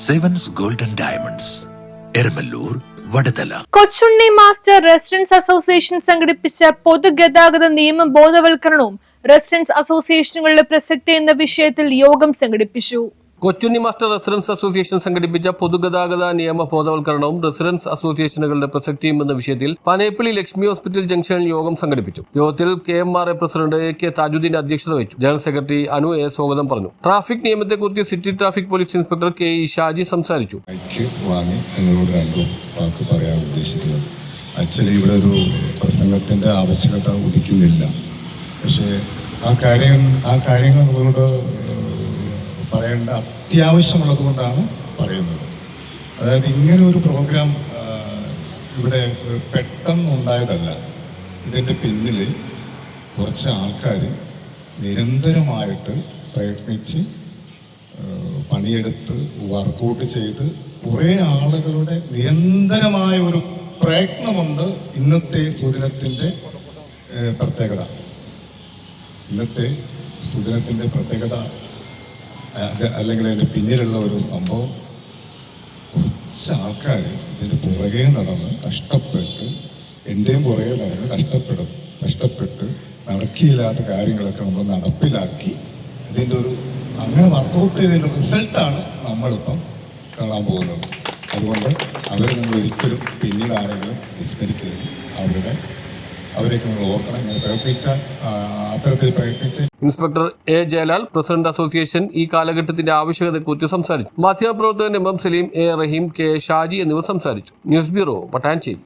Sevens golden diamonds, Eramallur, Vadathala. Kochunni master residence association സംഘടിപ്പിച്ച പൊതുഗതാഗത നിയമ ബോധവൽക്കരണവും റെസിഡൻസ് അസോസിയേഷനുകളുടെ പ്രസക്തി എന്ന വിഷയത്തിൽ യോഗം സംഘടിപ്പിച്ചു. കൊച്ചുണ്ണി മാസ്റ്റർ റെസിഡൻസ് അസോസിയേഷൻ സംഘടിപ്പിച്ച പൊതുഗതാഗത നിയമ ബോധവൽക്കരണവും റെസിഡൻസ് അസോസിയേഷനുകളുടെ പ്രസക്തിയും എന്ന വിഷയത്തിൽ പനേപ്പള്ളി ലക്ഷ്മി ഹോസ്പിറ്റൽ ജംഗ്ഷനിൽ യോഗം സംഘടിപ്പിച്ചു. യോഗത്തിൽ KMRA പ്രസിഡന്റ് AK താജുദ്ദീൻ അധ്യക്ഷത വഹിച്ചു. ജനറൽ സെക്രട്ടറി അനു A സ്വാഗതം പറഞ്ഞു. ട്രാഫിക് നിയമത്തെക്കുറിച്ച് city traffic police inspector KE Shaji സംസാരിച്ചു. ആക്ച്വലി ഇവിടെ ഒരു പ്രസംഗത്തിന്റെ ആവശ്യകത ഉദിക്കുന്നില്ല. പക്ഷേ ആ കാര്യങ്ങൾ നിങ്ങളോട് പറയേണ്ട അത്യാവശ്യമുള്ളത് കൊണ്ടാണ് പറയുന്നത്. അതായത് ഇങ്ങനെ ഒരു പ്രോഗ്രാം ഇവിടെ പെട്ടെന്നുണ്ടായതല്ല. ഇതിൻ്റെ പിന്നിൽ കുറച്ച് ആൾക്കാർ നിരന്തരമായിട്ട് പ്രയത്നിച്ച് പണിയെടുത്ത് വർക്കൗട്ട് ചെയ്ത് കുറേ ആളുകളുടെ നിരന്തരമായ ഒരു പ്രയത്നമുണ്ട് ഇന്നത്തെ സുദിനത്തിൻ്റെ പ്രത്യേകത. ഇന്നത്തെ സുദിനത്തിൻ്റെ പ്രത്യേകത അല്ലെങ്കിൽ അതിൻ്റെ പിന്നിലുള്ള ഒരു സംഭവം, കുറച്ച് ആൾക്കാർ ഇതിൻ്റെ പുറകെ നടന്ന് കഷ്ടപ്പെട്ട്, എൻ്റെയും പുറകെ നടന്ന് കഷ്ടപ്പെട്ട് നടക്കിയില്ലാത്ത കാര്യങ്ങളൊക്കെ നമ്മൾ നടപ്പിലാക്കി ഇതിൻ്റെ ഒരു അങ്ങനെ വർക്കൗട്ട് ചെയ്തതിൻ്റെ റിസൾട്ടാണ് നമ്മളിപ്പം കാണാൻ പോകുന്നത്. അതുകൊണ്ട് അവരെ നിങ്ങൾ ഒരിക്കലും പിന്നീട് ആരെങ്കിലും വിസ്മരിക്കരുത്. അവരെയൊക്കെ നിങ്ങൾ ഓർക്കണം. ഇങ്ങനെ അത്തരത്തിൽ പ്രയത്നിച്ച് inspector A Jayalal, president association ഈ കാലഘട്ടത്തിന്റെ ആവശ്യകതയെക്കുറിച്ച് സംസാരിച്ചു. മാധ്യമപ്രവർത്തകൻ MM Saleem, A Rahim, K Shaji എന്നിവർ സംസാരിച്ചു. News bureau, Pattancheri.